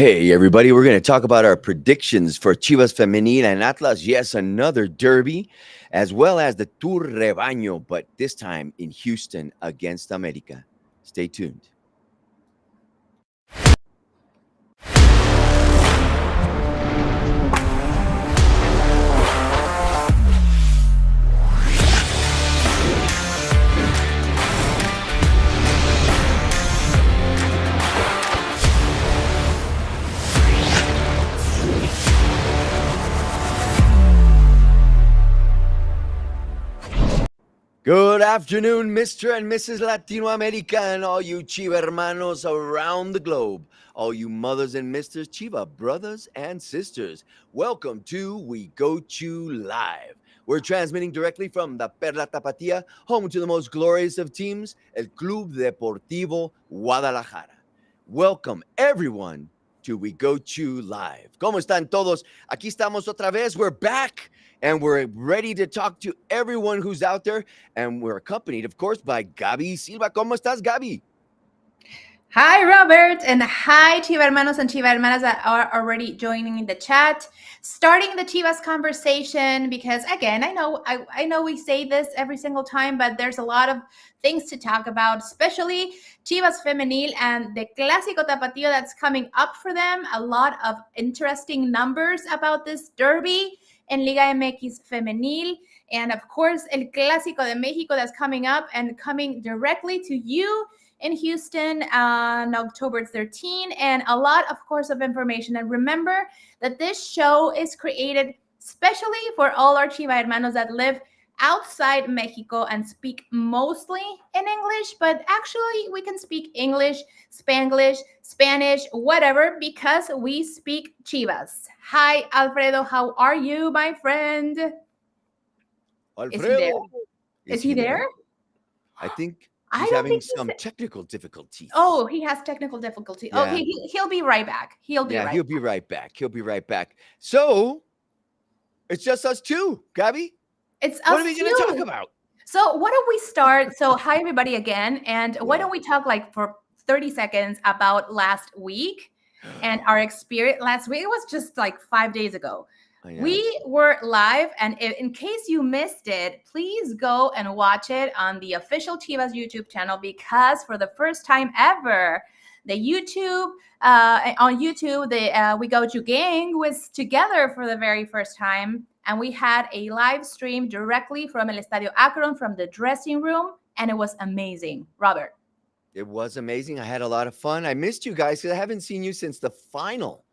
Hey, everybody, we're going to talk about our predictions for Chivas Femenil and Atlas. Yes, another derby, as well as the Tour Rebaño, but this time in Houston against America. Stay tuned. Good afternoon, Mr. and Mrs. Latino America, and all you Chiva hermanos around the globe, all you mothers and Mr. Chiva brothers and sisters. Welcome to We Go Chew Live. We're transmitting directly from the Perla Tapatía, home to the most glorious of teams, el Club Deportivo Guadalajara. Welcome, everyone, to We Go Chew Live. ¿Cómo están todos? Aquí estamos otra vez. We're back. And we're ready to talk to everyone who's out there. And we're accompanied, of course, by Gaby Silva. ¿Cómo estás, Gaby? Hi, Robert. And hi, Chiva hermanos and Chiva hermanas that are already joining in the chat. Starting the Chivas conversation because, again, I know we say this every single time, but there's a lot of things to talk about, especially Chivas Femenil and the Clásico Tapatío that's coming up for them. A lot of interesting numbers about this derby in Liga MX Femenil, and of course, el Clásico de México that's coming up and coming directly to you in Houston on October 13, and a lot, of course, of information. And remember that this show is created specially for all our Chiva hermanos that live outside Mexico and speak mostly in English, but actually we can speak English, Spanglish, Spanish, whatever, because we speak Chivas. Hi, Alfredo. How are you, my friend? Alfredo. Is he there? I think he's having some technical difficulties. Oh, he has technical difficulty. Yeah. Oh, he'll be right back. He'll be right back. So it's just us two, Gaby. It's us. What are we going to talk about? So why don't we start? So hi, everybody again. And why don't we talk like for 30 seconds about last week and our experience last week? It was just like 5 days ago. We were live. And in case you missed it, please go and watch it on the official Chivas YouTube channel, because for the first time ever, the YouTube, on YouTube, the We Go Chew gang was together for the very first time. And we had a live stream directly from El Estadio Akron, from the dressing room. And it was amazing. Robert. It was amazing. I had a lot of fun. I missed you guys because I haven't seen you since the final.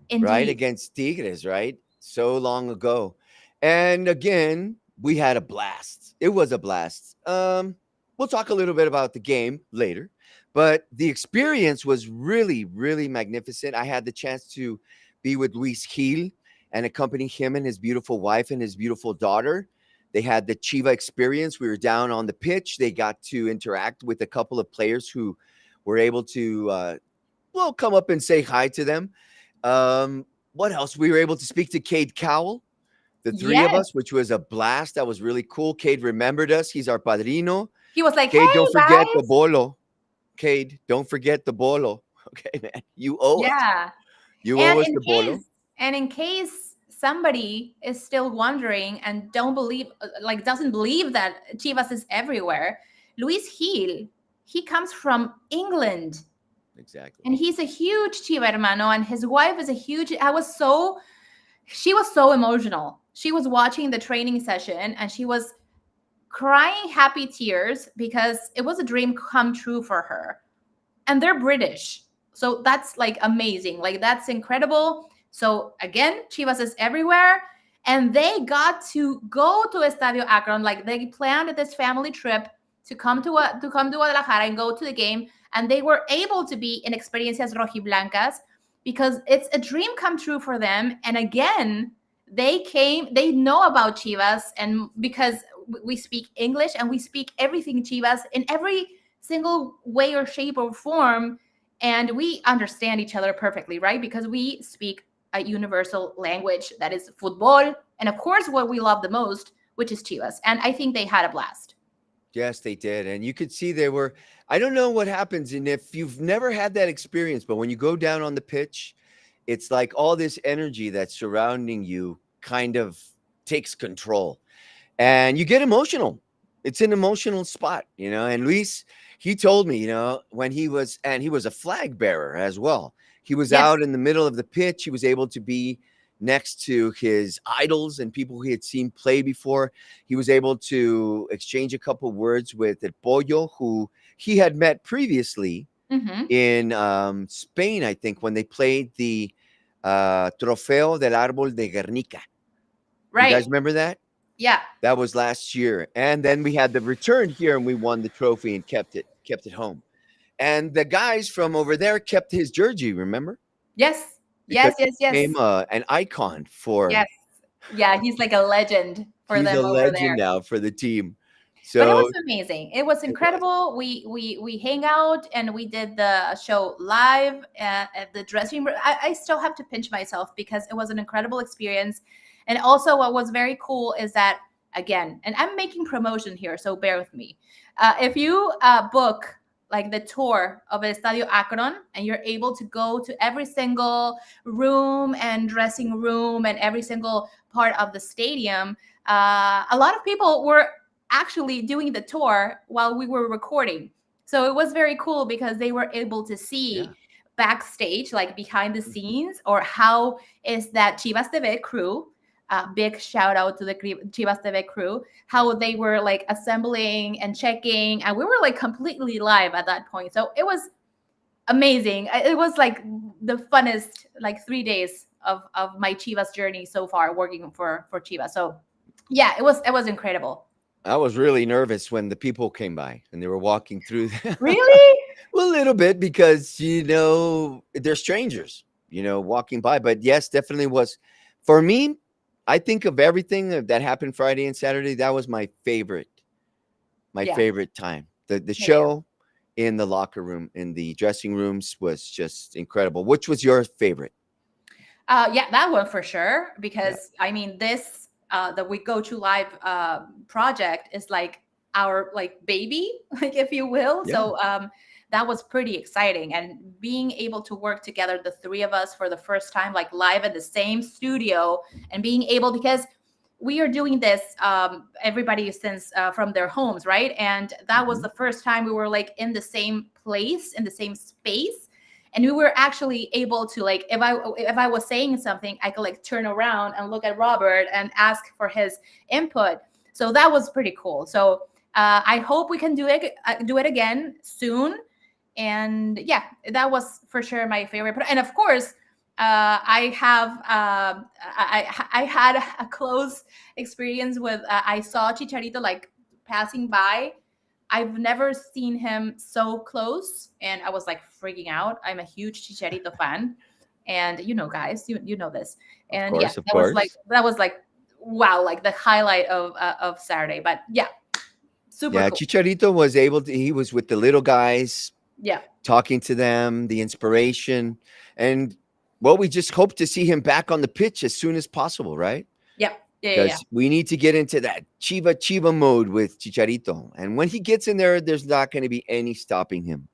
Indeed. Right? Against Tigres, right? So long ago. And again, we had a blast. It was a blast. We'll talk a little bit about the game later. But the experience was really, really magnificent. I had the chance to be with Luis Gil and accompany him and his beautiful wife and his beautiful daughter. They had the Chiva experience. We were down on the pitch. They got to interact with a couple of players who were able to, come up and say hi to them. What else? We were able to speak to Cade Cowell, the three of us, which was a blast. That was really cool. Cade remembered us. He's our padrino. He was like, Cade, hey, don't forget guys. the bolo. Cade, don't forget the bolo. Okay, man. You owe us. You owe us the bolo. And in case somebody is still wondering and doesn't believe that Chivas is everywhere, Luis Gil, he comes from England. Exactly. And he's a huge Chiva hermano, and his wife is a huge. She was so emotional. She was watching the training session and she was crying happy tears because it was a dream come true for her. And they're British. So that's like amazing. Like that's incredible. So again, Chivas is everywhere. And they got to go to Estadio Akron. Like they planned this family trip to come to Guadalajara and go to the game. And they were able to be in Experiencias Rojiblancas because it's a dream come true for them. And again, they know about Chivas, and because we speak English and we speak everything Chivas in every single way or shape or form. And we understand each other perfectly, right? Because we speak a universal language that is football. And of course, what we love the most, which is Chivas. And I think they had a blast. Yes, they did. And you could see they were, I don't know what happens. And if you've never had that experience, but when you go down on the pitch, it's like all this energy that's surrounding you kind of takes control and you get emotional. It's an emotional spot, and Luis, he told me, when he was a flag bearer as well. He was Yes. out in the middle of the pitch. He was able to be next to his idols and people he had seen play before. He was able to exchange a couple words with El Pollo, who he had met previously in Spain, I think, when they played the Trofeo del Árbol de Guernica. Right. You guys remember that? Yeah. That was last year. And then we had the return here and we won the trophy and kept it home. And the guys from over there kept his jersey, remember? Yes. Because yes. he became an icon for. Yes. Yeah, he's like a legend for them over there. He's a legend now for the team. So, but it was amazing. It was incredible. We hang out and we did the show live at the dressing room. I still have to pinch myself because it was an incredible experience. And also what was very cool is that, again, and I'm making promotion here, so bear with me. If you book like the tour of Estadio Akron and you're able to go to every single room and dressing room and every single part of the stadium, a lot of people were actually doing the tour while we were recording. So it was very cool because they were able to see backstage, like behind the scenes, or how is that Chivas TV crew, big shout out to the Chivas TV crew, how they were like assembling and checking, and we were like completely live at that point. So it was amazing. It was like the funnest like 3 days of my Chivas journey so far, working for Chivas. So yeah, it was incredible. I was really nervous when the people came by and they were walking through. Really? Well, a little bit because, they're strangers, walking by. But yes, definitely was. For me, I think of everything that happened Friday and Saturday. That was my favorite favorite time. The show in the locker room, in the dressing rooms was just incredible. Which was your favorite? Yeah, that one for sure. Because I mean, this the We Go to Live project is like our like baby, like if you will. Yeah. So that was pretty exciting, and being able to work together, the three of us, for the first time, like live at the same studio, and being able, because we are doing this everybody since from their homes, right? And that was the first time we were like in the same place, in the same space. And we were actually able to, like, if I was saying something, I could like turn around and look at Robert and ask for his input. So that was pretty cool. So I hope we can do it again soon. And yeah, that was for sure my favorite. And of course, I had a close experience with. I saw Chicharito like passing by. I've never seen him so close, and I was like freaking out. I'm a huge Chicharito fan, and guys, you know this. And of that was like wow, like the highlight of Saturday. But yeah, super. Yeah, cool. Chicharito was able to. He was with the little guys. Yeah, talking to them, the inspiration, and we just hope to see him back on the pitch as soon as possible, right? Yeah. Because we need to get into that Chiva mode with Chicharito. And when he gets in there, there's not going to be any stopping him.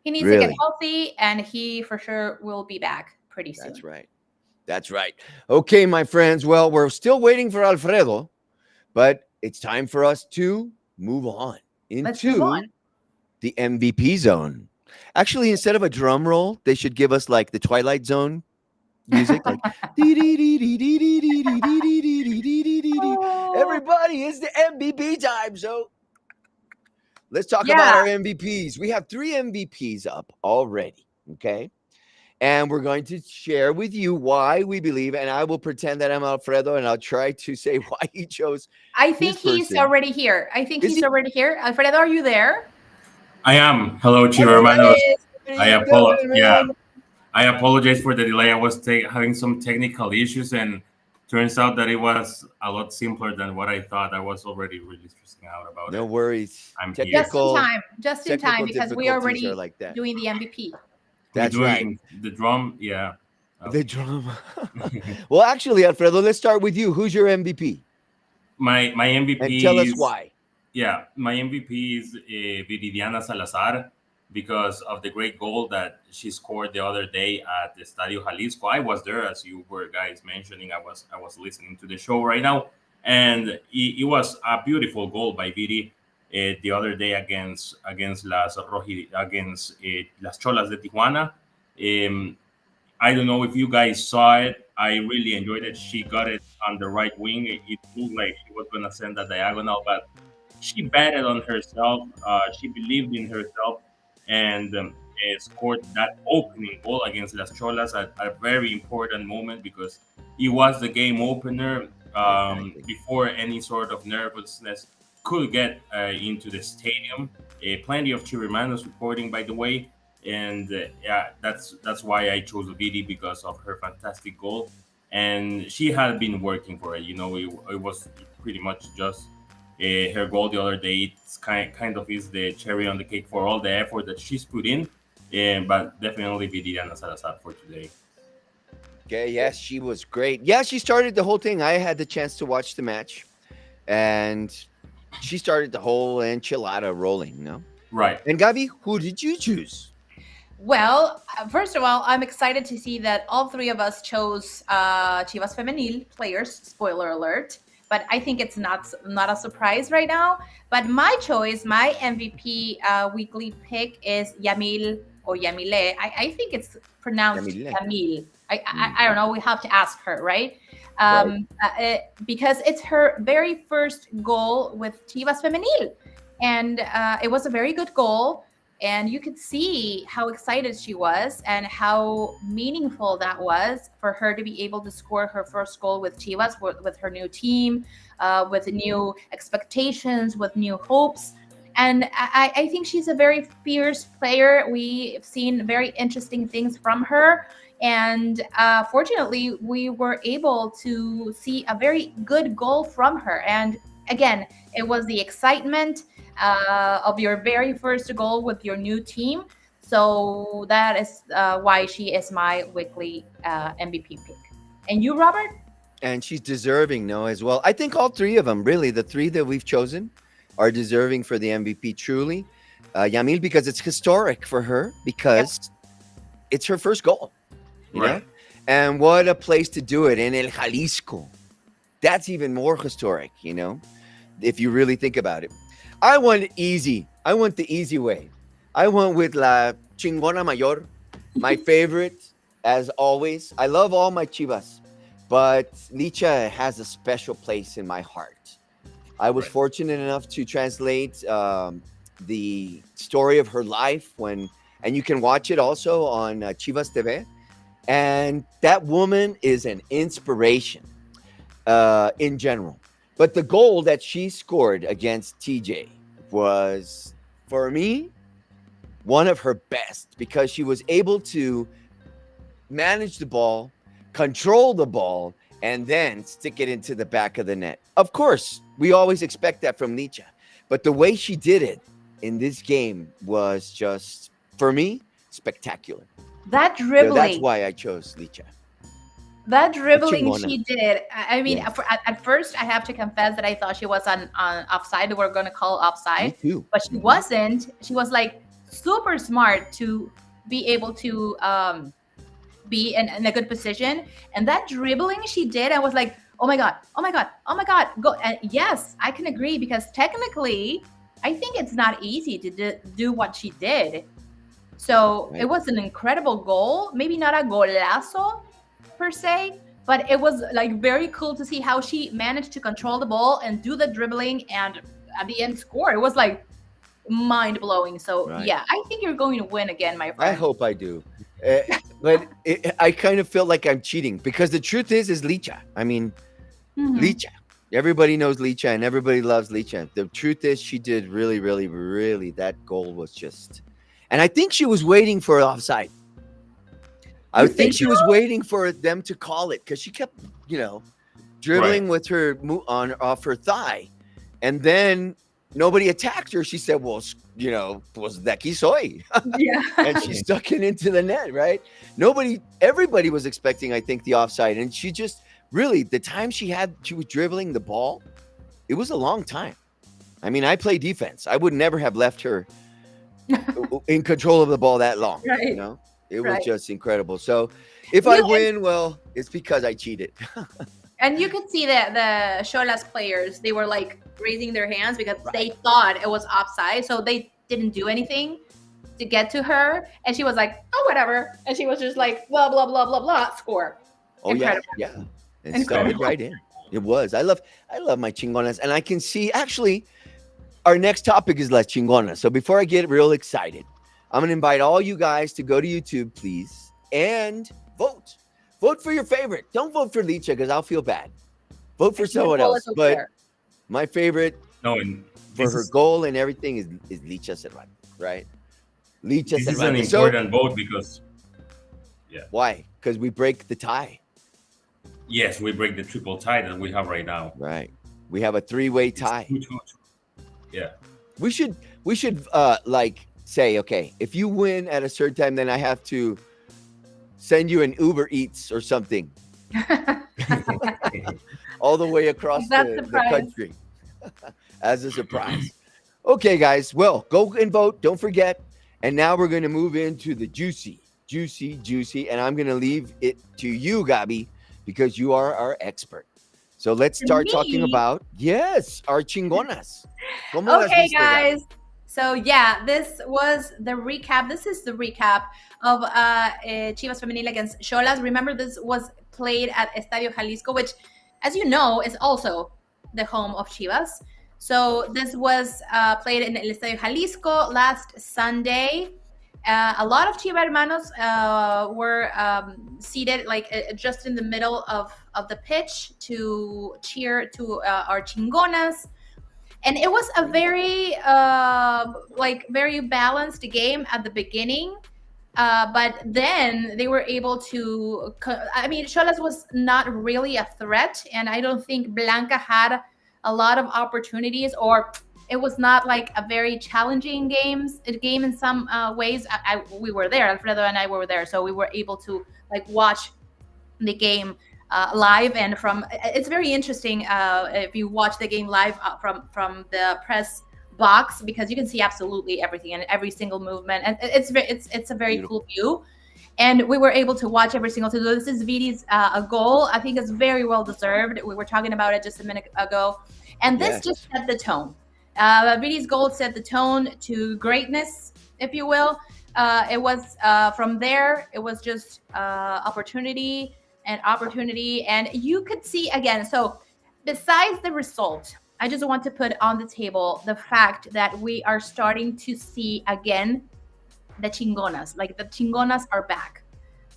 He needs to get healthy, and he for sure will be back pretty soon. That's right. Okay, my friends. Well, we're still waiting for Alfredo, but it's time for us to move on into the MVP zone. Actually, instead of a drum roll, they should give us like the Twilight Zone music, like everybody, it's the MVP time. So let's talk about our MVPs. We have 3 MVPs up already, okay? And we're going to share with you why we believe, and I will pretend that I'm Alfredo, and I'll try to say why he chose. I think he's already here. Already here. Alfredo, are you there? I am. Hello, Chivas hermanos. I apologize for the delay. I was having some technical issues, and turns out that it was a lot simpler than what I thought. I was already really stressing out about it. No worries. I'm here. Just in time, because we are already doing the MVP. That's right. The drum, yeah. The drum. Well, actually, Alfredo, let's start with you. Who's your MVP? My MVP. And tell us why. Yeah, my MVP is Viridiana Salazar because of the great goal that she scored the other day at the Estadio Jalisco. I was there, as you were guys mentioning. I was listening to the show right now, and it was a beautiful goal by Viri the other day against las Cholas de Tijuana. Um, I don't know if you guys saw it. I really enjoyed it. She got it on the right wing. It looked like she was gonna send a diagonal, but she betted on herself. She believed in herself and scored that opening goal against Las Cholas at a very important moment because it was the game opener before any sort of nervousness could get into the stadium. Plenty of Chivas supporting, by the way, and yeah, that's why I chose Vidi because of her fantastic goal, and she had been working for it. It was pretty much just her goal the other day. It's kind of is the cherry on the cake for all the effort that she's put in, but definitely Viridiana Salazar for today. Okay, yes, she was great. Yeah, she started the whole thing. I had the chance to watch the match, and she started the whole enchilada rolling, no? Right. And Gabi, who did you choose? Well, first of all, I'm excited to see that all three of us chose Chivas Femenil players. Spoiler alert. But I think it's not a surprise right now. But my choice, my MVP weekly pick is Yamil or Yamile. I think it's pronounced Yamil. I don't know. We have to ask her, right? Because it's her very first goal with Chivas Femenil. And it was a very good goal. And you could see how excited she was and how meaningful that was for her to be able to score her first goal with Chivas, with her new team, with new expectations, with new hopes. And I think she's a very fierce player. We've seen very interesting things from her. And fortunately, we were able to see a very good goal from her. And again, it was the excitement of your very first goal with your new team. So that is why she is my weekly MVP pick. And you, Robert? And she's deserving, no, as well. I think all three of them, really, the three that we've chosen are deserving for the MVP, truly. Yamil, because it's historic for her, because it's her first goal. You know? And what a place to do it in El Jalisco. That's even more historic, if you really think about it. I want it easy. I want the easy way. I went with La Chingona Mayor, my favorite, as always. I love all my Chivas, but Licha has a special place in my heart. I was fortunate enough to translate the story of her life and you can watch it also on Chivas TV. And that woman is an inspiration in general. But the goal that she scored against TJ was, for me, one of her best because she was able to manage the ball, control the ball, and then stick it into the back of the net. Of course, we always expect that from Licha. But the way she did it in this game was just, for me, spectacular. That dribbling. That's why I chose Licha. That dribbling she did. I mean, at first, I have to confess that I thought she was on offside. We're going to call offside. Me too. But she wasn't. She was like super smart to be able to be in a good position. And that dribbling she did, I was like, oh my God. Go. And yes, I can agree because technically, I think it's not easy to do what she did. So it was an incredible goal. Maybe not a golazo per se, but it was like very cool to see how she managed to control the ball and do the dribbling and at the end score. It was like mind-blowing. So yeah, I think you're going to win again, my friend. I hope I do. But I kind of feel like I'm cheating because the truth is Licha. I mean, Licha. Everybody knows Licha and everybody loves Licha. The truth is she did really, really, really, that goal was just, and I think she was waiting for offside. I think she was waiting for them to call it because she kept, dribbling with her off her thigh. And then nobody attacked her. She said, well, pues de aquí soy. And she stuck it into the net, right? Everybody was expecting, I think, the offside. And she just really, the time she was dribbling the ball, it was a long time. I mean, I play defense. I would never have left her in control of the ball that long. Right. You know, it was Right. just incredible. So if I win, well, it's because I cheated. And you could see that the Xolas players, they were like raising their hands because they thought it was offside. So they didn't do anything to get to her. And she was like, oh, whatever. And she was just like, blah, blah, blah, blah, blah, score. Oh, Incredible. yeah. And started right in. It was. I love my chingonas. And I can see, actually, our next topic is las chingonas. So before I get real excited, I'm going to invite all you guys to go to YouTube, please, and vote. Vote for your favorite. Don't vote for Licha because I'll feel bad. Vote for someone else. But my favorite for her goal and everything is Licha Serrano, right? Licha This Serrano. is an important vote because, why? Because we break the tie. Yes, we break the triple tie that we have right now. Right. We have a 3-way tie. Yeah. We should like say, okay, if you win at a certain time, then I have to send you an Uber Eats or something all the way across the country as a surprise. Okay, guys. Well, go and vote. Don't forget. And now we're going to move into the juicy. And I'm going to leave it to you, Gabi, because you are our expert. So let's start talking about, our chingonas. Okay, guys. So this was the recap. This is the recap of Chivas Femenil against Xolas. Remember, this was played at Estadio Jalisco, which, as you know, is also the home of Chivas. So this was played in El Estadio Jalisco last Sunday. A lot of Chivas hermanos were seated just in the middle of the pitch to cheer to our chingonas. And it was a very very balanced game at the beginning. But then they were able to, Xolas was not really a threat. And I don't think Blanca had a lot of opportunities, or it was not like a very challenging game in some ways. We were there, Alfredo and I were there. So we were able to watch the game live, and it's very interesting if you watch the game live from the press box, because you can see absolutely everything and every single movement, and it's a very cool view. And we were able to watch every single thing. So this is Viti's a goal. I think it's very well deserved. We were talking about it just a minute ago, and this just set the tone. Viti's goal set the tone to greatness, if you will. It was from there. It was just opportunity, and you could see again. So besides the result, I just want to put on the table the fact that we are starting to see again the chingonas. Like, the chingonas are back.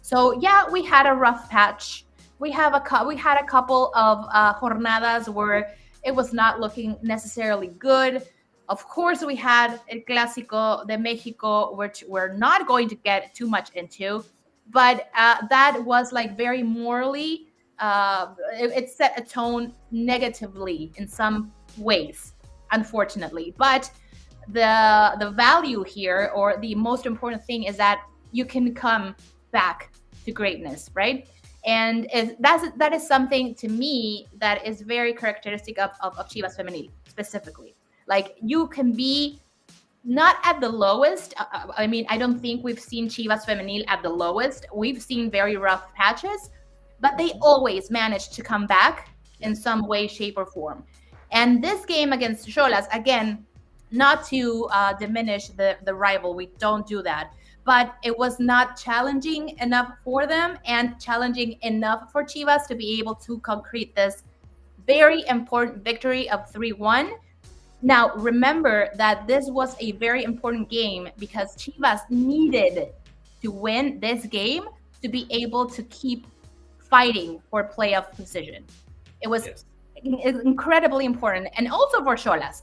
So we had a rough patch. We had a couple of jornadas where it was not looking necessarily good. Of course, we had El Clásico de México, which we're not going to get too much into, but that was very morally, it set a tone negatively in some ways, unfortunately. But the value here, or the most important thing, is that you can come back to greatness, right? And that is something, to me, that is very characteristic of Chivas Femenil specifically. Like, you can be not at the lowest. I don't think we've seen Chivas Femenil at the lowest. We've seen very rough patches, but they always manage to come back in some way, shape, or form. And this game against Xolas, again, not to diminish the rival, we don't do that, but it was not challenging enough for them, and challenging enough for Chivas to be able to concrete this very important victory of 3-1. Now, remember that this was a very important game because Chivas needed to win this game to be able to keep fighting for playoff position. It was incredibly important, and also for Xolas.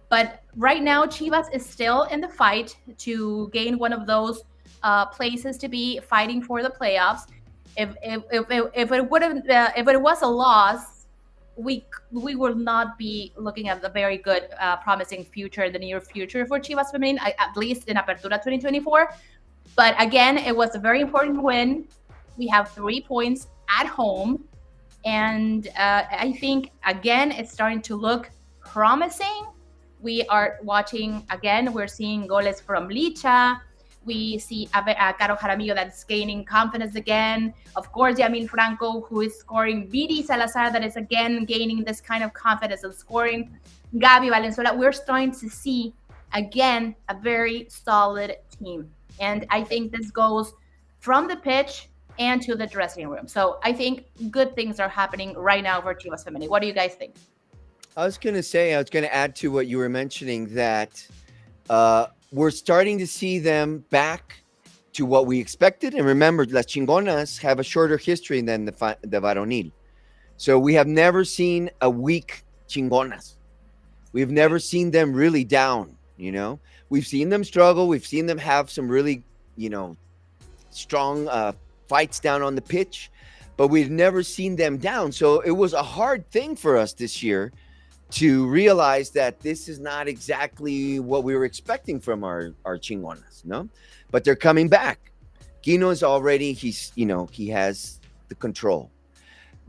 But right now, Chivas is still in the fight to gain one of those places to be fighting for the playoffs. If it was a loss, we will not be looking at the very good, promising future, the near future for Chivas Femenil, at least in Apertura 2024. But again, it was a very important win. We have 3 points at home, and I think again it's starting to look promising. We are watching, again, we're seeing goles from Licha. We see Caro Jaramillo that's gaining confidence again. Of course, Yamil Franco, who is scoring. Viri Salazar, that is again gaining this kind of confidence of scoring. Gabi Valenzuela. We're starting to see, again, a very solid team. And I think this goes from the pitch and to the dressing room. So I think good things are happening right now for Chivas Femenil. What do you guys think? I was going to add to what you were mentioning that we're starting to see them back to what we expected. And remember, Las Chingonas have a shorter history than the Varonil. So we have never seen a weak Chingonas. We've never seen them really down, you know. We've seen them struggle. We've seen them have some really, strong fights down on the pitch. But we've never seen them down. So it was a hard thing for us this year to realize that this is not exactly what we were expecting from our Chingonas, no? But they're coming back. Gino is already, he has the control.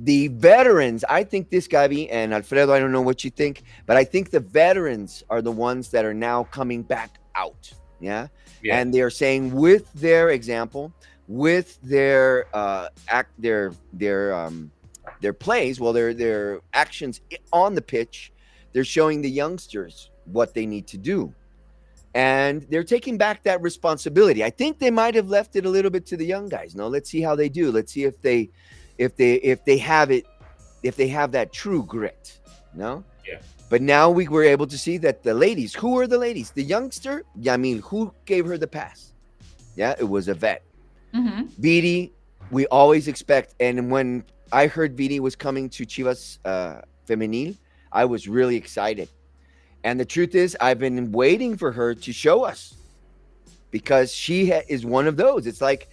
The veterans, I think this, Gabi and Alfredo, I don't know what you think, but I think the veterans are the ones that are now coming back out, yeah? And they're saying with their example, with their plays, their actions on the pitch, they're showing the youngsters what they need to do. And they're taking back that responsibility. I think they might have left it a little bit to the young guys. No, let's see how they do. Let's see if they have it, if they have that true grit. No? Yeah. But now we were able to see that the ladies, who were the ladies? The youngster, Yamil, who gave her the pass? Yeah, it was a vet. Mm-hmm. Viri, we always expect. And when I heard Viri was coming to Chivas Femenil, I was really excited. And the truth is, I've been waiting for her to show us because she is one of those. It's like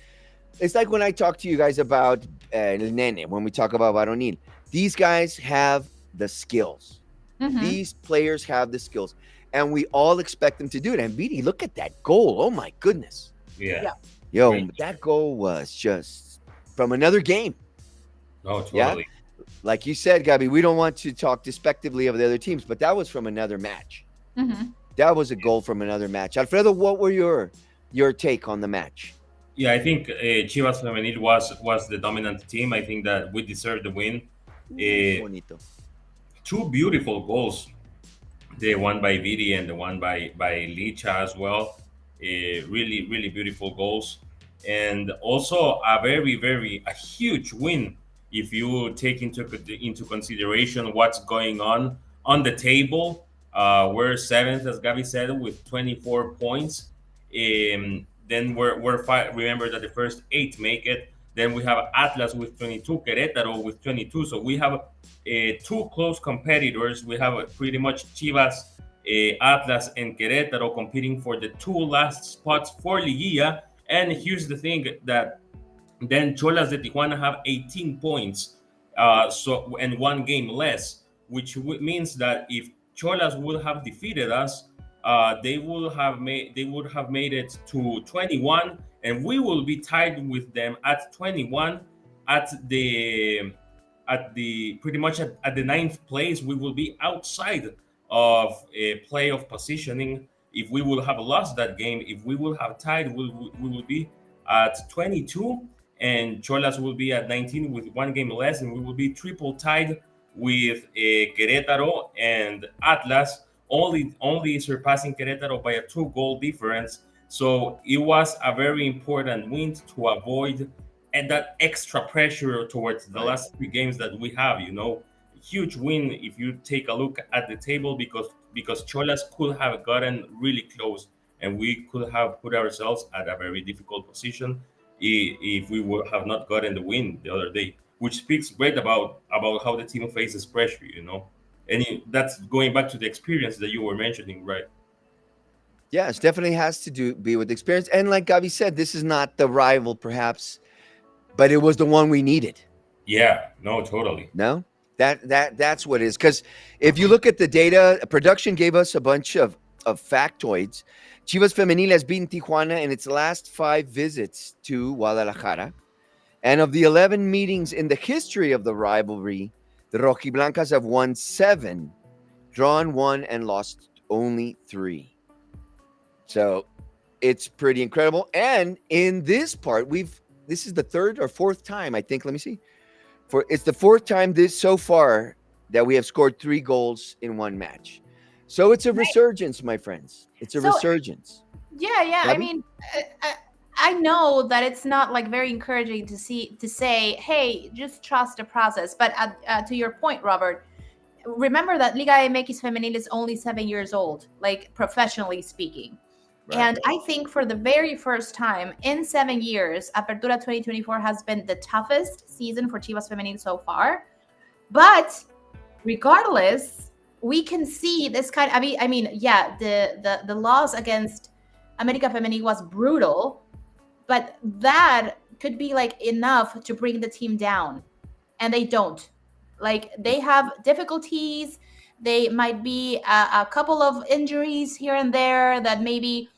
when I talk to you guys about El Nene, when we talk about Varonil. These guys have the skills. Mm-hmm. These players have the skills. And we all expect them to do it. And Viri, look at that goal. Oh, my goodness. Yeah. Yo, Great. That goal was just from another game. No, totally. Yeah? Like you said, Gabi, we don't want to talk despectively of the other teams, but that was from another match. Mm-hmm. That was a goal from another match. Alfredo, what were your take on the match? Yeah, I think Chivas Femenil was the dominant team. I think that we deserved the win. Bonito. Two beautiful goals. The one by Viri and the one by Licha as well. Really, really beautiful goals. And also a huge win if you take into consideration what's going on the table. We're seventh, as Gabi said, with 24 points. Then we're five. Remember that the first 8 make it. Then we have Atlas with 22, Querétaro with 22. So we have 2 close competitors. We have pretty much Chivas, Atlas, and Querétaro competing for the 2 last spots for Liguilla. And here's the thing that then Cholas de Tijuana have 18 points, and 1 game less, which means that if Cholas would have defeated us, they would have made it to 21, and we will be tied with them at 21 at the pretty much at the 9th place. We will be outside of a playoff positioning. If we will have lost that game, if we will have tied, we will be at 22, and Cholas will be at 19 with 1 game less, and we will be triple tied with Querétaro and Atlas, only surpassing Querétaro by a 2-goal difference. So it was a very important win to avoid and that extra pressure towards the last 3 games that we have. Huge win if you take a look at the table, because Cholas could have gotten really close, and we could have put ourselves at a very difficult position if we would have not gotten the win the other day, which speaks great about how the team faces pressure, and that's going back to the experience that you were mentioning, right? Yes, definitely has to be with experience. And like Gabi said, this is not the rival perhaps, but it was the one we needed. Yeah, no, totally. No? That's what it is. Because if you look at the data, production gave us a bunch of factoids. Chivas Femenil has beaten Tijuana in its last 5 visits to Guadalajara. And of the 11 meetings in the history of the rivalry, the Rojiblancas have won 7, drawn 1, and lost only 3. So it's pretty incredible. And in this part, this is the 3rd or 4th time, I think. Let me see. It's the 4th time so far that we have scored 3 goals in one match. So it's a resurgence, my friends. It's a resurgence. Yeah. Gabby? I mean, I know that it's not like very encouraging to say, hey, just trust the process. But to your point, Robert, remember that Liga MX Femenil is only 7 years old, like professionally speaking. Right. And I think for the very first time in 7 years, Apertura 2024 has been the toughest season for Chivas Femenil so far. But regardless, we can see this kind of, I mean, yeah, the loss against America Femenil was brutal, but that could be like enough to bring the team down. And they don't. Like, they have difficulties. They might be a couple of injuries here and there that maybe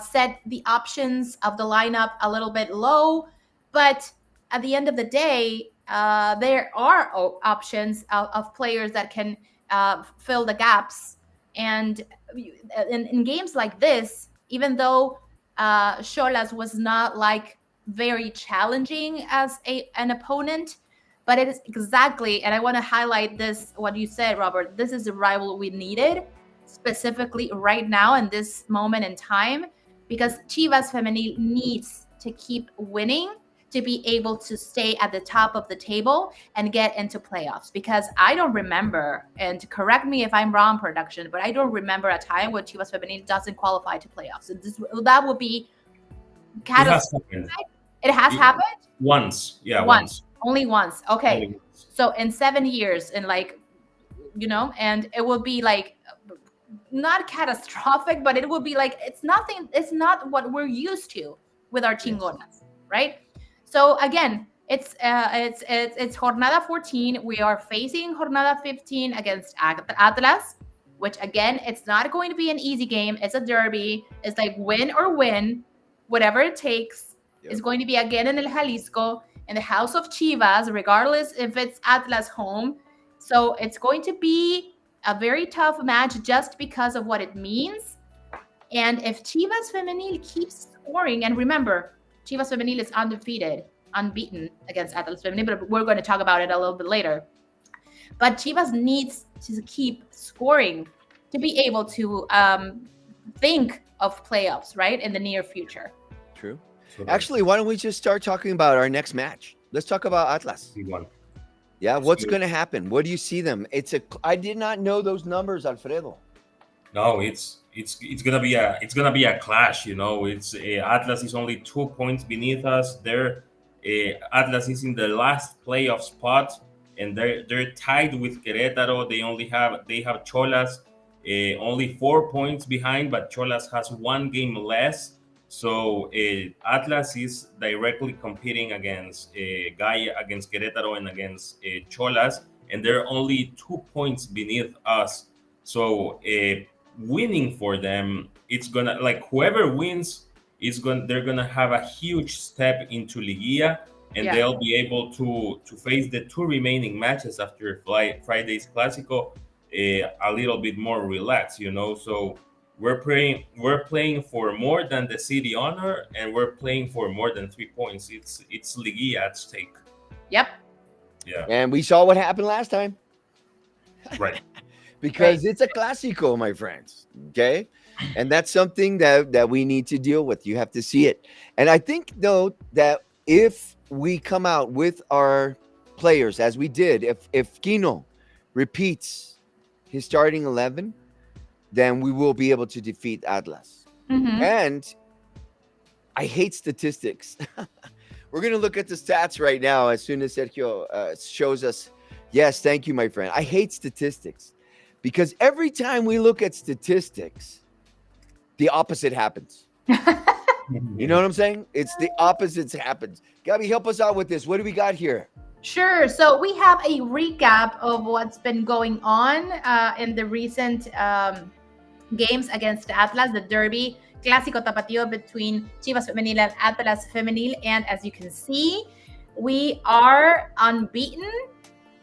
set the options of the lineup a little bit low. But at the end of the day, there are options of players that can fill the gaps. And in games like this, even though Xolas was not like very challenging as an opponent, but it is exactly, and I want to highlight this, what you said, Robert, this is the rival we needed specifically right now in this moment in time, because Chivas Femenil needs to keep winning to be able to stay at the top of the table and get into playoffs. Because I don't remember, and correct me if I'm wrong, production, but I don't remember a time when Chivas Femenil doesn't qualify to playoffs. That would be catastrophic. It has happened? Once. Yeah, once. Only once. Okay. Only once. So in 7 years, and like, and it will be like not catastrophic, but it will be like, it's not what we're used to with our chingonas, right? So again, it's Jornada 14. We are facing Jornada 15 against Atlas, which again, it's not going to be an easy game. It's a derby. It's like win or win, whatever it takes. Yep. It's going to be again in El Jalisco, in the house of Chivas, regardless if it's Atlas home. So it's going to be a very tough match just because of what it means. And if Chivas Femenil keeps scoring, and remember, Chivas Femenil is unbeaten against Atlas Femenil, but we're going to talk about it a little bit later. But Chivas needs to keep scoring to be able to think of playoffs, right, in the near future. True. Actually, why don't we just start talking about our next match? Let's talk about Atlas. Yeah, what's going to happen? What do you see them? I did not know those numbers, Alfredo. No, it's gonna be a clash. It's Atlas is only 2 points beneath us. Atlas is in the last playoff spot, and they're tied with Querétaro. They have Xolas only 4 points behind, but Xolas has 1 game less. So Atlas is directly competing against against Querétaro and against Xolas, and they're only 2 points beneath us. So winning for them, it's gonna, like, whoever wins they're gonna have a huge step into Liguilla, and they'll be able to face the 2 remaining matches after Friday's Clásico a little bit more relaxed, So we're playing for more than the city honor, and we're playing for more than 3 points. It's Liguilla at stake. Yep. Yeah. And we saw what happened last time. Right. Because it's a Clásico, my friends. Okay. And that's something that we need to deal with. You have to see it. And I think, though, that if we come out with our players, as we did, if Kino repeats his starting 11, then we will be able to defeat Atlas. Mm-hmm. And I hate statistics. We're going to look at the stats right now as soon as Sergio shows us. Yes, thank you, my friend. I hate statistics because every time we look at statistics, the opposite happens. You know what I'm saying? It's the opposite happens. Gabby, help us out with this. What do we got here? Sure. So we have a recap of what's been going on in the recent games against Atlas, the derby, Clásico Tapatío between Chivas Femenil and Atlas Femenil. And as you can see, we are unbeaten,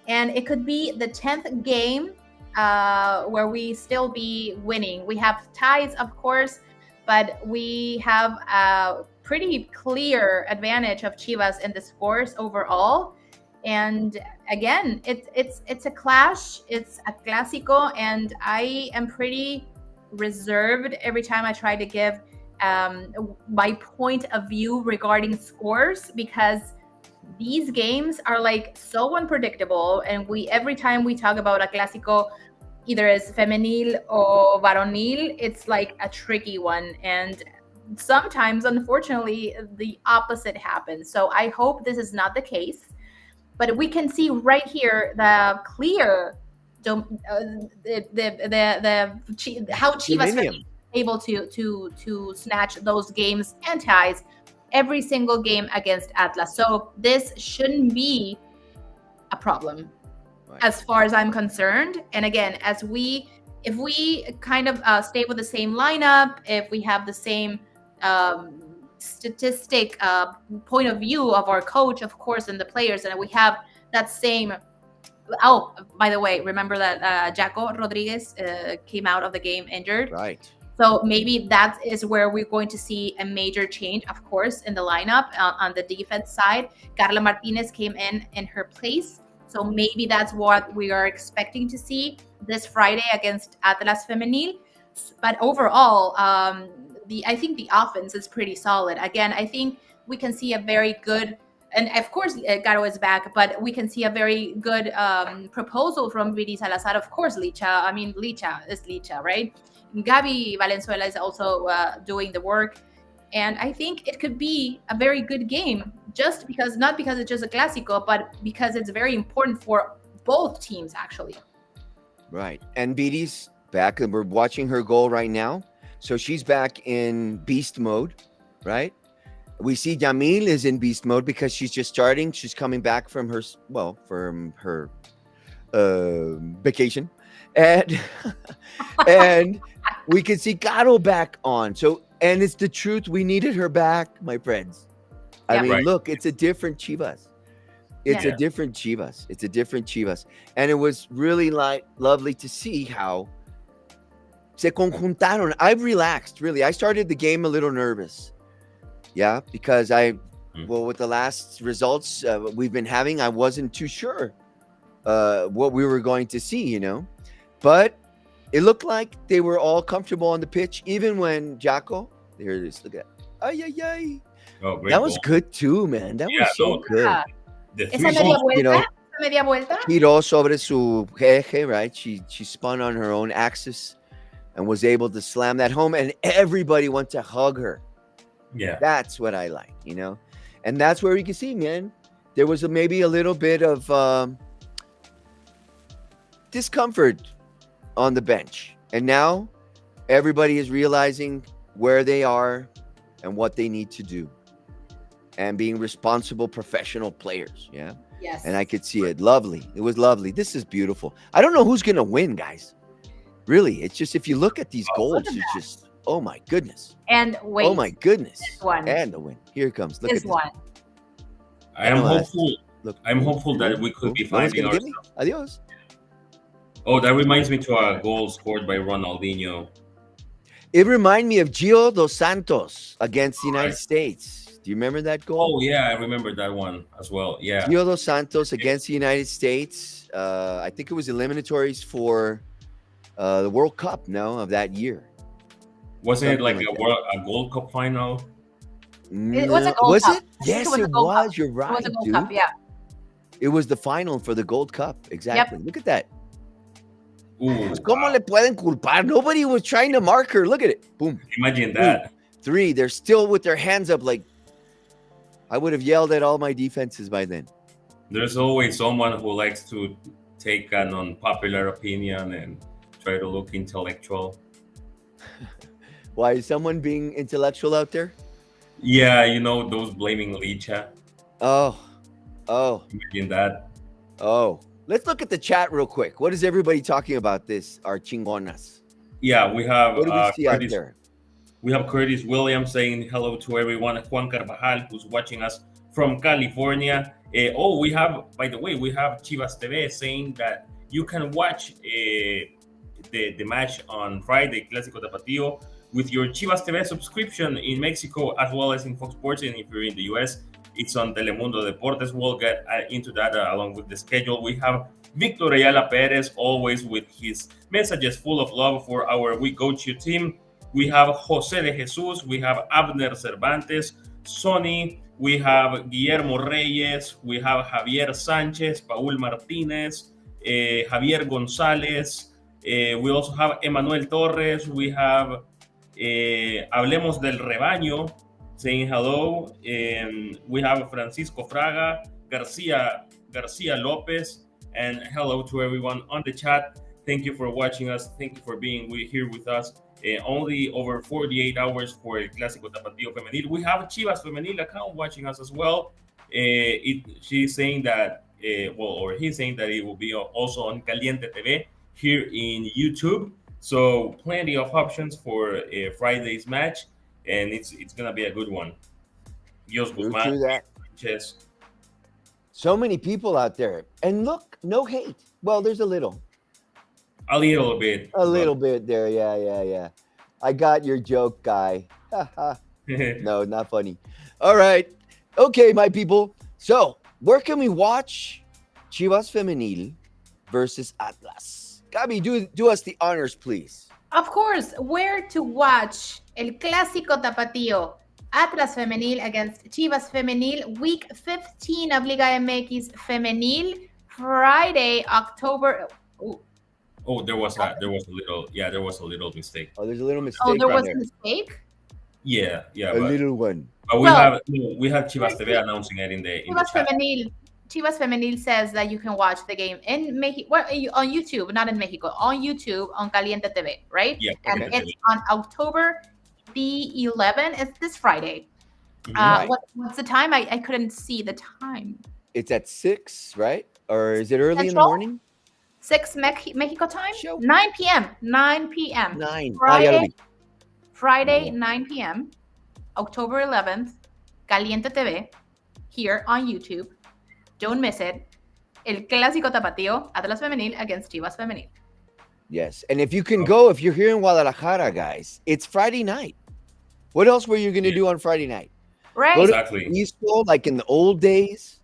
and it could be the 10th game where we still be winning. We have ties, of course, but we have a pretty clear advantage of Chivas in the scores overall. And again, it's a clash, it's a clásico, and I am pretty reserved every time I try to give my point of view regarding scores, because these games are like so unpredictable, and every time we talk about a clásico, either as femenil or varonil, it's like a tricky one, and sometimes unfortunately the opposite happens. So I hope this is not the case, but we can see right here the clear how Chivas is able to snatch those games and ties every single game against Atlas. So this shouldn't be a problem, right, as far as I'm concerned. And again, if we kind of stay with the same lineup, if we have the same statistic point of view of our coach, of course, and the players, and we have that same. Oh, by the way, remember that Jaco Rodriguez came out of the game injured. Right. So maybe that is where we're going to see a major change, of course, in the lineup on the defense side. Carla Martinez came in her place. So maybe that's what we are expecting to see this Friday against Atlas Femenil. But overall, I think the offense is pretty solid. Again, I think we can see a very good, and of course, Garo is back, but we can see a very good proposal from Viri Salazar. Of course, Licha. I mean, Licha is Licha, right? Gabi Valenzuela is also doing the work. And I think it could be a very good game, not because it's just a clásico, but because it's very important for both teams, actually. Right. And Viri's back, and we're watching her goal right now. So she's back in beast mode, right? We see Yamil is in beast mode because she's just starting. She's coming back from her vacation. And and we can see Caro back on. So, and it's the truth. We needed her back, my friends. I mean, look, it's a different Chivas. It's a different Chivas. It's a different Chivas. And it was really lovely to see how se conjuntaron. I've relaxed, really. I started the game a little nervous. Yeah, because with the last results we've been having, I wasn't too sure what we were going to see, But it looked like they were all comfortable on the pitch, even when Jaco, there it is, look at that. Ay, ay, ay. Oh, great that was good too, man. That was so good. Esa media vuelta? Giró sobre su eje, right? She spun on her own axis and was able to slam that home, and everybody went to hug her. Yeah. That's what I like, And that's where you can see, man, there was maybe a little bit of discomfort on the bench. And now everybody is realizing where they are and what they need to do and being responsible professional players. Yeah. Yes. And I could see it. Lovely. It was lovely. This is beautiful. I don't know who's going to win, guys. Really. It's just, if you look at these goals, it's just, oh my goodness. And wait. Oh my goodness. This one. And the win. Here it comes. Look at this one. I am hopeful. Look, I'm hopeful that we could be finding ourselves. Adios. Oh, that reminds me to a goal scored by Ronaldinho. It reminded me of Gio dos Santos against the United States. Do you remember that goal? Oh, yeah, I remember that one as well. Yeah. Gio dos Santos against the United States. I think it was eliminatories for the World Cup, of that year. Wasn't it like a Gold Cup final? It was a Gold Cup. Yes, it was. You're right, it was a Gold Cup, yeah. It was the final for the Gold Cup. Exactly. Yep. Look at that. Ooh, ¿Cómo le pueden culpar? Nobody was trying to mark her. Look at it. Boom. Imagine that. 3. They're still with their hands up. Like, I would have yelled at all my defenses by then. There's always someone who likes to take an unpopular opinion and try to look intellectual. Why, is someone being intellectual out there? Yeah, those blaming Licha. Oh. Imagine that. Oh. Let's look at the chat real quick. What is everybody talking about this? Our chingonas. Yeah, we have what do we see out there? We have Curtis Williams saying hello to everyone. Juan Carvajal, who's watching us from California. We have Chivas TV saying that you can watch the match on Friday, Clásico Tapatío, with your Chivas TV subscription in Mexico as well as in Fox Sports. And if you're in the US, it's on Telemundo Deportes. We'll get into that along with the schedule. We have Victor Ayala Perez, always with his messages full of love for our We Got You team. We have Jose de Jesus. We have Abner Cervantes, Sonny. We have Guillermo Reyes. We have Javier Sánchez, Paul Martinez, Javier González. We also have Emanuel Torres. We have Hablemos del Rebaño saying hello. We have Francisco Fraga, Garcia Lopez, and hello to everyone on the chat. Thank you for watching us. Thank you for being here with us. Only over 48 hours for El Clásico Tapatío Femenil. We have a Chivas Femenil account watching us as well. She's saying that, he's saying that it will be also on Caliente TV here in YouTube. So plenty of options for Friday's match, and it's gonna be a good one. Dios Guzman, Sanchez. So many people out there, and look, no hate. Well, there's a little. A little bit. A little bit there, yeah. I got your joke, guy. No, not funny. All right. Okay, my people. So, where can we watch Chivas Femenil versus Atlas? Gabi, do us the honors, please. Of course, where to watch El Clásico Tapatío, Atlas Femenil against Chivas Femenil, week 15 of Liga MX Femenil, Friday, October... Oh, there was a little mistake. Oh, there's a little mistake. Oh, there was a mistake? Yeah. A little one. But we have Chivas TV announcing it in the chat. Chivas Femenil says that you can watch the game in Mexico, on YouTube, not in Mexico, on YouTube, on Caliente TV, right? Yeah. And it's on October the 11th. It's this Friday. Right. What's the time? I couldn't see the time. It's at 6, right? Or is it early Central? in the morning? 6 Mexico time? Show. 9 p.m. 9 p.m. 9. Friday, 9 p.m., October 11th, Caliente TV, here on YouTube. Don't miss it. El Clásico Tapatío, Atlas Femenil against Chivas Femenil. Yes. And if you can go, if you're here in Guadalajara, guys, it's Friday night. What else were you going to do on Friday night? Right. Exactly. Eastwood, like in the old days,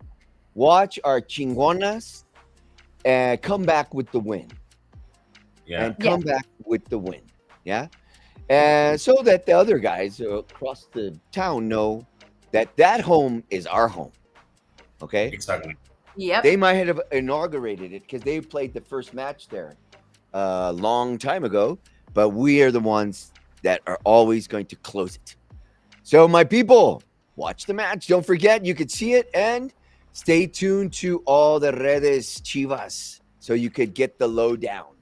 watch our chingonas and come back with the win. Yeah. And come back with the win. Yeah. And so that the other guys across the town know that home is our home. Okay. Exactly. Yep. They might have inaugurated it because they played the first match there a long time ago, but we are the ones that are always going to close it. So my people, watch the match. Don't forget, you could see it, and stay tuned to all the redes Chivas so you could get the lowdown.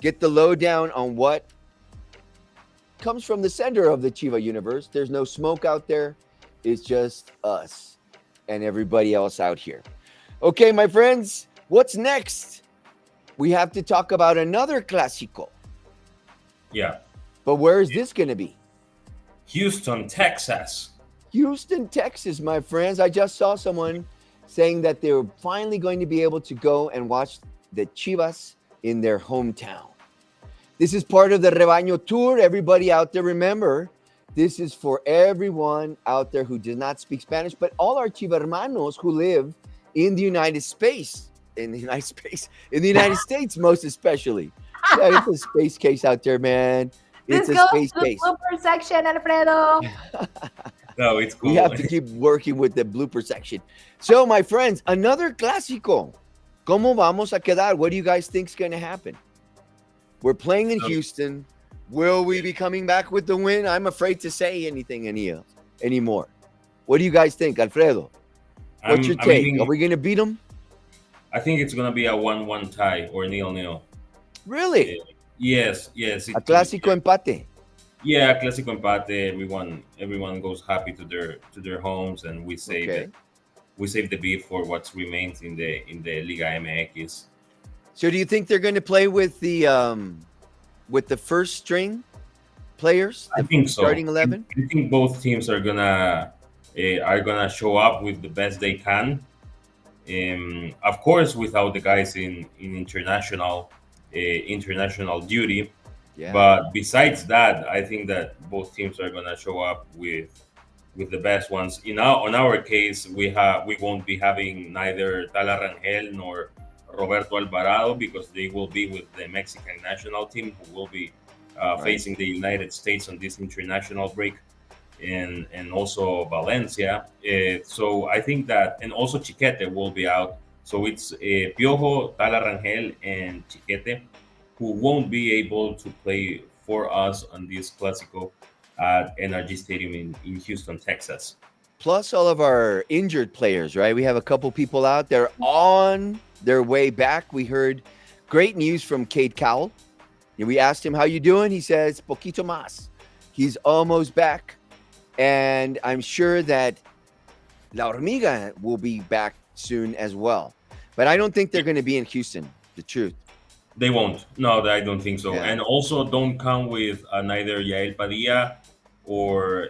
Get the lowdown on what comes from the center of the Chiva universe. There's no smoke out there. It's just us and everybody else out here. Okay, my friends, what's next? We have to talk about another Clásico. Yeah. But where is this going to be? Houston, Texas. Houston, Texas, my friends. I just saw someone saying that they were finally going to be able to go and watch the Chivas in their hometown. This is part of the Rebaño tour. Everybody out there, remember, this is for everyone out there who does not speak Spanish, but all our Chivermanos who live in the United States, in the United States, most especially. Yeah, it's a space case out there, man. It's a space case. Blooper section, Alfredo. No, it's cool. We have to keep working with the blooper section. So, my friends, another Clásico. ¿Cómo vamos a quedar? What do you guys think is going to happen? We're playing in Houston. Will we be coming back with the win? I'm afraid to say anything anymore. What do you guys think, Alfredo? What's your take? Are we going to beat them? I think it's going to be a 1-1 tie or 0-0. Really? Yes. A Clásico empate. Yeah, Clásico empate. Everyone goes happy to their homes, and we save it. We save the beat for what remains in the Liga MX. So, do you think they're going to play with the first string players? I think so. Starting 11. I think both teams are gonna show up with the best they can. Of course, without the guys in international duty. Yeah. But besides that, I think that both teams are gonna show up with the best ones. On our case, we won't be having neither Tala Rangel nor Roberto Alvarado because they will be with the Mexican national team, who will be facing the United States on this international break, and also Valencia. So I think that, and also Chiquete will be out. So it's Piojo, Tala Rangel, and Chiquete who won't be able to play for us on this Clásico at NRG Stadium in Houston, Texas. Plus all of our injured players, right? We have a couple people out there on their way back. We heard great news from Cade Cowell. We asked him, how you doing? He says, poquito más. He's almost back. And I'm sure that La Hormiga will be back soon as well. But I don't think they're going to be in Houston, the truth. They won't. No, I don't think so. Yeah. And also don't come with neither Yael Padilla or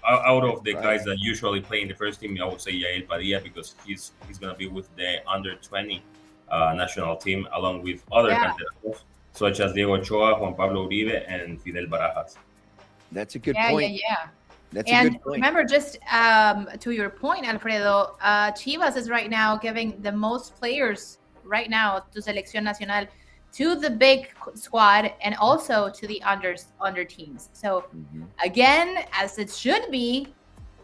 out of the guys that usually play in the first team. I would say Yael Padilla because he's going to be with the under 20 national team along with other canteranos such as Diego Ochoa, Juan Pablo Uribe, and Fidel Barajas. That's a good point. Yeah. That's and a good point. Remember, just to your point, Alfredo, Chivas is right now giving the most players right now to Selección Nacional, to the big squad, and also to the under teams. So again, as it should be,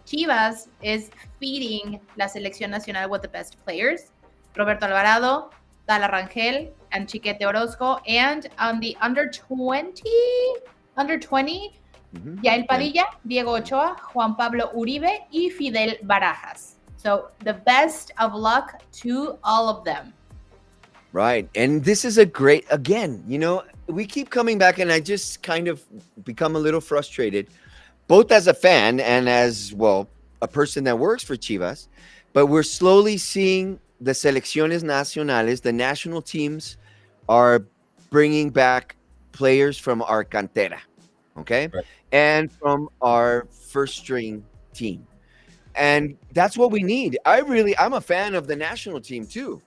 Chivas is feeding La Selección Nacional with the best players: Roberto Alvarado, Tala Rangel, and Chiquete Orozco. And on the under 20, Yael Padilla, Diego Ochoa, Juan Pablo Uribe, y Fidel Barajas. So the best of luck to all of them. Right. And this is a great, again, we keep coming back, and I just kind of become a little frustrated, both as a fan and as, well, a person that works for Chivas. But we're slowly seeing the selecciones nacionales, the national teams, are bringing back players from our cantera, okay? Right. And from our first string team. And that's what we need. I'm a fan of the national team too.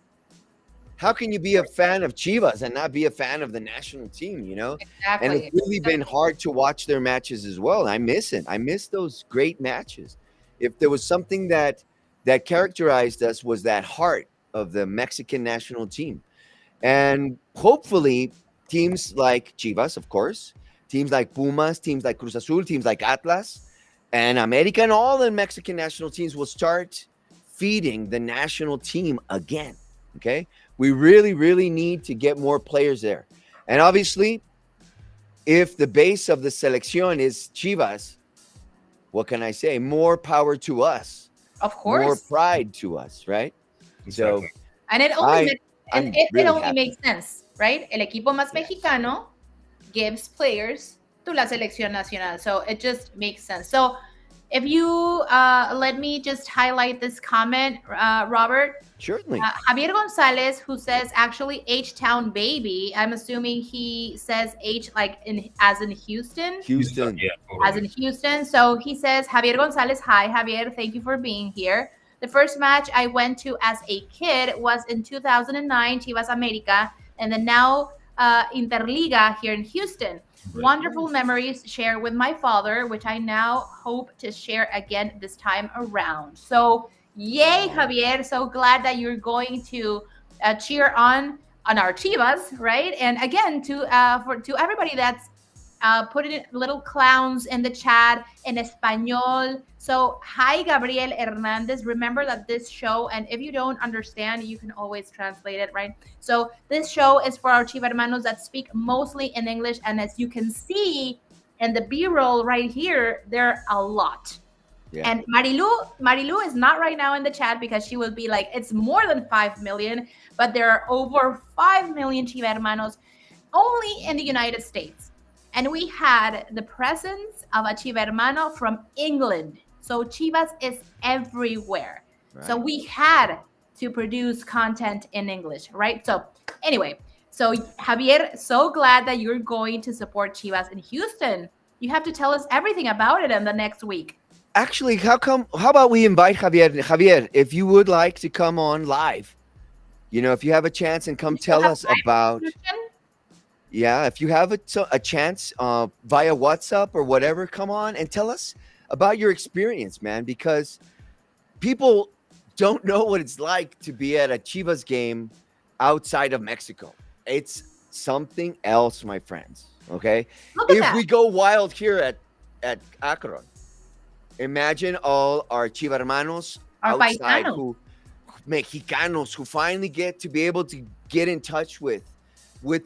How can you be a fan of Chivas and not be a fan of the national team, Exactly. And it's really been hard to watch their matches as well. I miss it. I miss those great matches. If there was something that characterized us, was that heart of the Mexican national team. And hopefully teams like Chivas, of course, teams like Pumas, teams like Cruz Azul, teams like Atlas and America, and all the Mexican national teams will start feeding the national team again. Okay. We really, really need to get more players there. And obviously, if the base of the selección is Chivas, what can I say? More power to us. Of course. More pride to us, right? Exactly. So, and it only makes sense, right? El equipo más mexicano gives players to la Selección Nacional. So it just makes sense. So if you let me just highlight this comment, Robert. Certainly. Javier Gonzalez, who says actually H-Town baby. I'm assuming he says H like as in Houston. Houston. Yeah, totally. As in Houston. So he says, Javier Gonzalez, hi, Javier. Thank you for being here. The first match I went to as a kid was in 2009, Chivas America, and then now Interliga here in Houston. Right. Wonderful memories shared with my father, which I now hope to share again this time around. So, yay, Javier. So glad that you're going to cheer on our Chivas, right? And again, to everybody that's putting little clowns in the chat in español. So, hi, Gabriel Hernandez. Remember that this show, and if you don't understand, you can always translate it, right? So, this show is for our Chiva hermanos that speak mostly in English. And as you can see in the B-roll right here, there are a lot. Yeah. And Marilu is not right now in the chat because she will be like, it's more than 5 million, but there are over 5 million Chiva hermanos only in the United States. And we had the presence of a Chiva hermano from England. So Chivas is everywhere. Right. So we had to produce content in English, right? So anyway, so Javier, so glad that you're going to support Chivas in Houston. You have to tell us everything about it in the next week. Actually, how about we invite Javier? Javier, if you would like to come on live, if you have a chance and come tell us about, if you have a chance via WhatsApp or whatever, come on and tell us about your experience, man, because people don't know what it's like to be at a Chivas game outside of Mexico. It's something else, my friends. Okay. If we go wild here at Akron, imagine all our Chiva hermanos outside Mexicanos who finally get to be able to get in touch with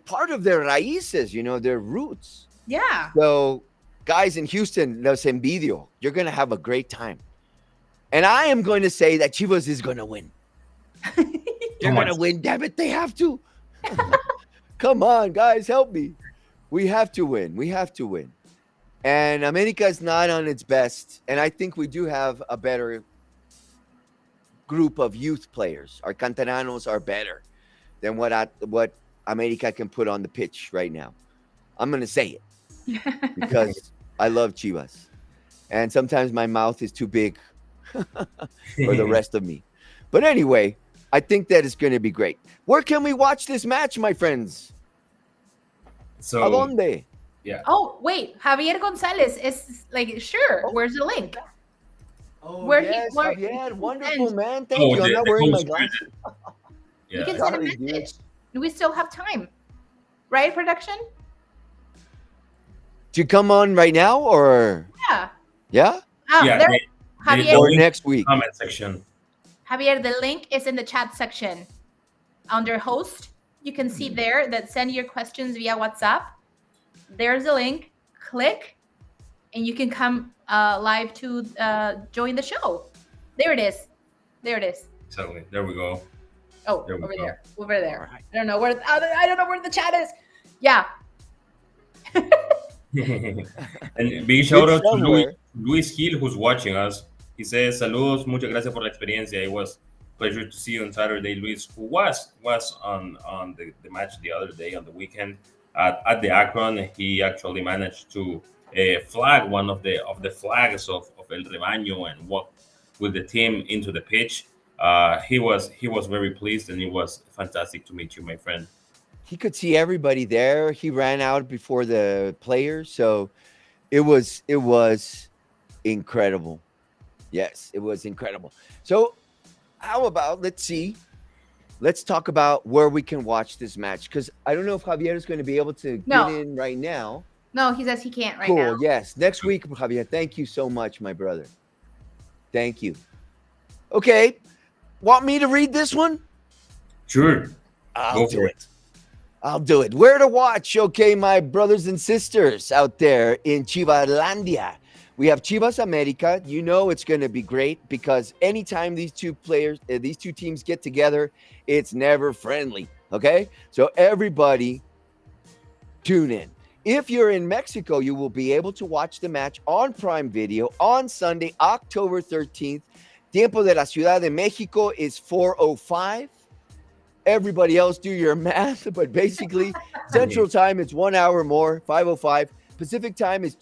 part of their raíces, their roots. Yeah. So guys in Houston, los envidio. You're going to have a great time. And I am going to say that Chivas is going to win. They're going to win. Damn it, they have to. Come on, guys, help me. We have to win. We have to win. And America is not on its best. And I think we do have a better group of youth players. Our canteranos are better than what America can put on the pitch right now. I'm going to say it because I love Chivas. And sometimes my mouth is too big for the rest of me. But anyway, I think that it's going to be great. Where can we watch this match, my friends? So, ¿A dónde? Yeah. Oh, wait. Javier Gonzalez is like, sure. Where's the link? Oh, Javier. Wonderful, man. Thank you. I'm not wearing my glasses. You can send a message. We still have time. Right, production? To come on right now or? Yeah. Yeah? Javier, or next week. Comment section. Javier, the link is in the chat section. Under host, you can see there that send your questions via WhatsApp. There's a link. Click, and you can come live to join the show. There it is. There it is. Exactly. There we go. Oh, over there. Over there. Right. I don't know where the chat is. Yeah. And big shout out to Luis Gil, who's watching us. He says, "Saludos, muchas gracias por la experiencia. It was a pleasure to see you on Saturday." Luis, who was on the match the other day on the weekend at the Akron, he actually managed to flag one of the flags of El Rebaño and walk with the team into the pitch. He was very pleased, and it was fantastic to meet you, my friend. He could see everybody there. He ran out before the players, so it was incredible. Yes, it was incredible. So how about, let's talk about where we can watch this match, because I don't know if Javier is going to be able to get in right now. No, he says he can't right now. Cool, yes. Next week, Javier. Thank you so much, my brother. Thank you. Okay. Want me to read this one? Sure. I'll do it. Where to watch? Okay, my brothers and sisters out there in Chivalandia. We have Chivas America. You know it's going to be great because anytime these two teams get together, it's never friendly. Okay? So everybody tune in. If you're in Mexico, you will be able to watch the match on Prime Video on Sunday, October 13th. Tiempo de la Ciudad de Mexico is 4:05. Everybody else do your math, but basically Central Time is 1 hour more, 5:05. Pacific Time is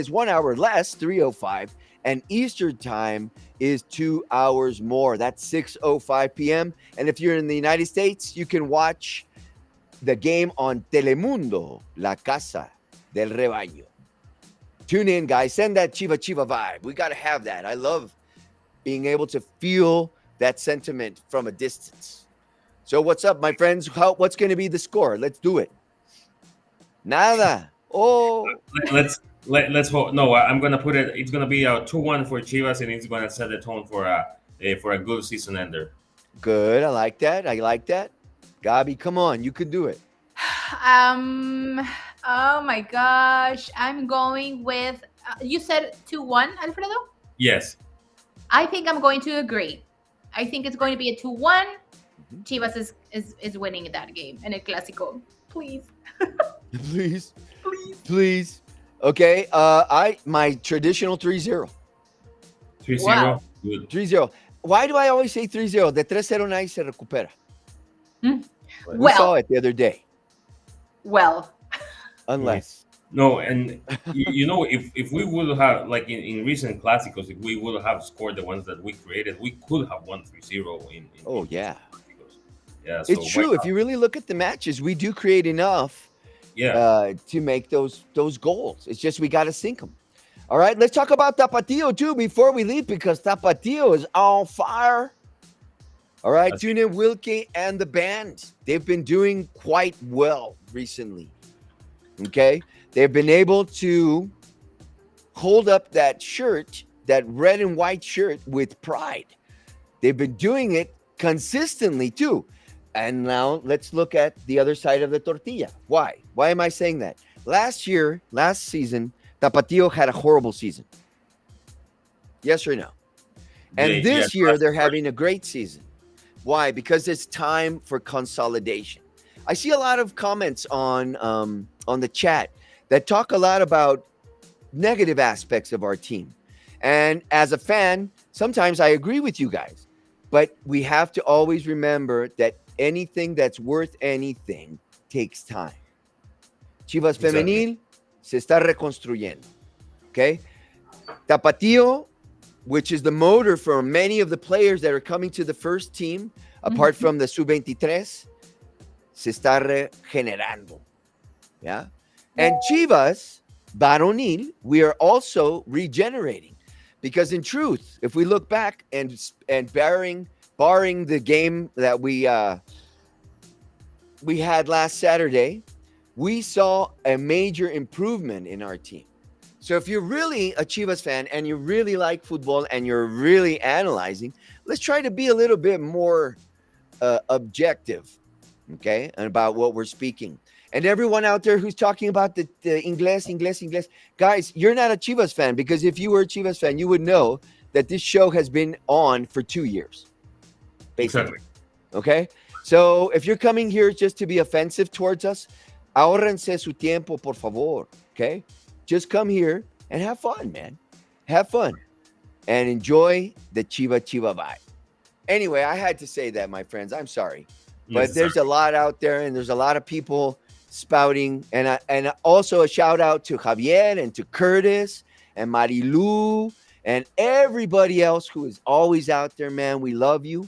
1 hour less, 3:05, and Eastern Time is 2 hours more. That's 6:05 p.m. And if you're in the United States, you can watch the game on Telemundo, La Casa del Rebaño. Tune in, guys. Send that Chiva vibe. We got to have that. I love being able to feel that sentiment from a distance. So what's up, my friends? What's going to be the score? Let's do it. Nada. Oh. Let's hope. No, I'm going to put it. It's going to be a 2-1 for Chivas, and it's going to set the tone for a good season ender. Good. I like that. Gabi, come on. You can do it. Oh my gosh. I'm going with, you said 2-1, Alfredo? Yes. I think I'm going to agree. I think it's going to be a 2-1. Chivas is winning that game in a Clásico. Please. Please. Okay. My traditional 3-0. 3-0. Wow. Good. 3-0. Why do I always say 3-0? De 3-0 nadie se recupera. We Well. saw it the other day. Well. Unless No, and if we would have, like in recent Clásicos, if we would have scored the ones that we created, we could have won 3-0 Oh, in yeah. Clásicos. Yeah, so It's true. If you really look at the matches, we do create enough to make those goals. It's just we got to sink them. All right, let's talk about Tapatío too before we leave, because Tapatío is on fire. All right, Tuna Wilkie and the band, they've been doing quite well recently. Okay, they've been able to hold up that shirt, that red and white shirt, with pride. They've been doing it consistently too. And now let's look at the other side of the tortilla. Why? Why am I saying that? Last season, Tapatío had a horrible season. Yes or no? And this year, they're having a great season. Why? Because it's time for consolidation. I see a lot of comments on the chat that talk a lot about negative aspects of our team. And as a fan, sometimes I agree with you guys. But we have to always remember that anything that's worth anything takes time. Chivas Femenil se está reconstruyendo. Okay? Tapatío, which is the motor for many of the players that are coming to the first team, apart from the sub-23, se está regenerando. Yeah? And Chivas Varonil, we are also regenerating. Because in truth, if we look back and barring the game that we had last Saturday, we saw a major improvement in our team. So if you're really a Chivas fan and you really like football and you're really analyzing, let's try to be a little bit more objective, okay, and about what we're speaking. And everyone out there who's talking about the Inglés, guys, you're not a Chivas fan, because if you were a Chivas fan, you would know that this show has been on for 2 years, basically. Okay? So if you're coming here just to be offensive towards us, ahórrense su tiempo, por favor, okay? Just come here and have fun, man. Have fun and enjoy the Chiva vibe. Anyway, I had to say that, my friends. I'm sorry. But there's a lot out there, and there's a lot of people spouting. And also a shout out to Javier and to Curtis and Marilu and everybody else who is always out there, man. We love you.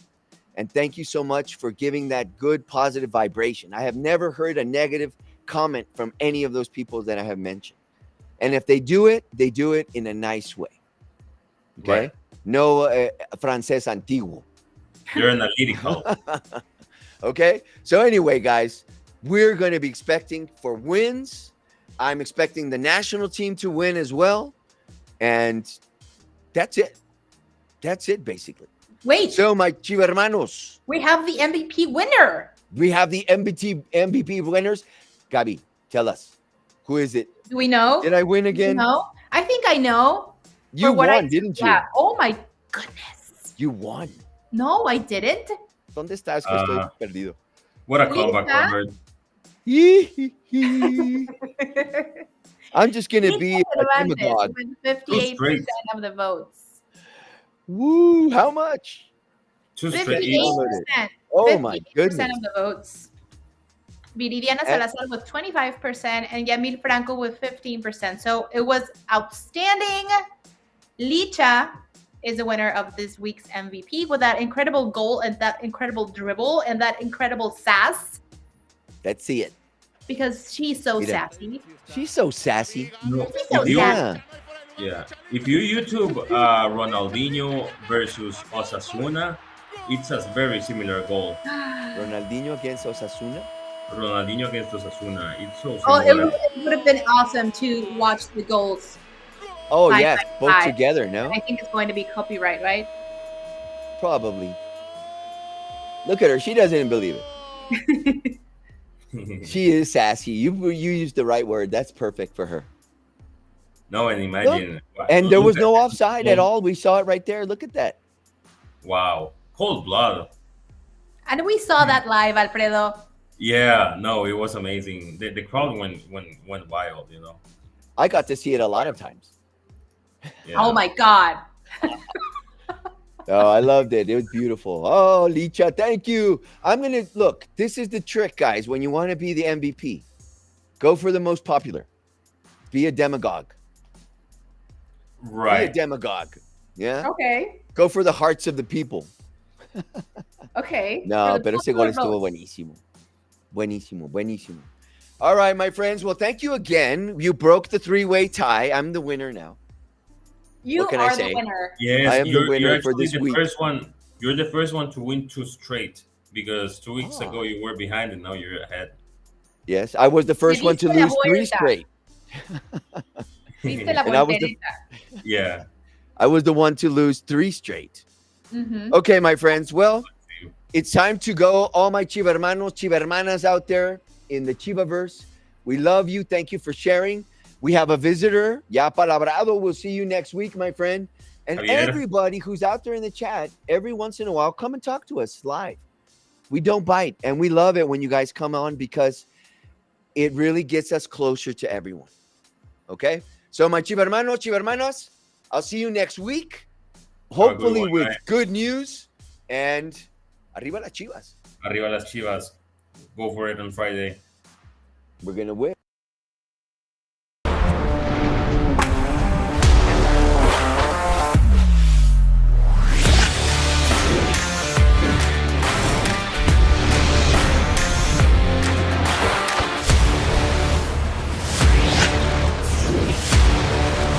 And thank you so much for giving that good, positive vibration. I have never heard a negative comment from any of those people that I have mentioned. And if they do it in a nice way. Okay? Right. No francés antiguo. You're analytical. Okay? So anyway, guys, we're going to be expecting for wins. I'm expecting the national team to win as well. And that's it. That's it, basically. Wait. So, my Chiva hermanos. We have the MVP winner. We have the MVP winners. Gabi, tell us. Who is it? Do we know? Did I win again? No. I think I know. You won, didn't you? Yeah. Oh, my goodness. You won. No, I didn't. ¿Dónde estás? Que estoy perdido. What a comeback, Robert. I'm just going to be a demagogue. With 58% of the votes. Woo, how much? 58%. Oh my goodness. 58% of the votes. Viridiana Salazar with 25% and Yamil Franco with 15%. So it was outstanding. Licha is the winner of this week's MVP with that incredible goal and that incredible dribble and that incredible sass. Let's see it. Because she's so sassy. She's so sassy. No, she's so sassy. Yeah. If you YouTube Ronaldinho versus Osasuna, it's a very similar goal. Ronaldinho against Osasuna? Ronaldinho against Osasuna. It's so similar. It would have been awesome to watch the goals. Oh, yes. Both together, no? I think it's going to be copyright, right? Probably. Look at her. She doesn't even believe it. She is sassy. You used the right word. That's perfect for her. No, and imagine. And there was no offside at all. We saw it right there. Look at that. Wow. Cold blood. And we saw that live, Alfredo. Yeah, no, it was amazing. The crowd went wild, you know. I got to see it a lot of times. Yeah. Oh, my God. Oh, I loved it. It was beautiful. Oh, Licha, thank you. I'm going to look. This is the trick, guys. When you want to be the MVP, go for the most popular. Be a demagogue. Right. Be a demagogue. Yeah. Okay. Go for the hearts of the people. Okay. No, pero ese gol estuvo buenísimo. Buenísimo, buenísimo. All right, my friends. Well, thank you again. You broke the three-way tie. I'm the winner now. You What can are I say? the winner. Yes, I am the winner you're for actually this the week. first one. You're the first one to win 2 straight, because 2 weeks Ah. ago you were behind and now you're ahead. Yes, I was the first one to diste la lose 3 vuelta. straight. Diste la And I was voltereta. Yeah. I was the one to lose 3 straight. Mhm. Okay, my friends. Well, it's time to go. All my Chiva hermanos, Chiva hermanas out there in the Chivaverse, we love you. Thank you for sharing. We have a visitor, Ya Palabrado. We'll see you next week, my friend. And Javier. everybody who's out there in the chat, every once in a while, come and talk to us live. We don't bite, and we love it when you guys come on because it really gets us closer to everyone. Okay? So, my Chiva hermanos, Chiva hermanas, I'll see you next week. Hopefully with good news. And arriba las Chivas. Arriba las Chivas. Go for it on Friday. We're going to win.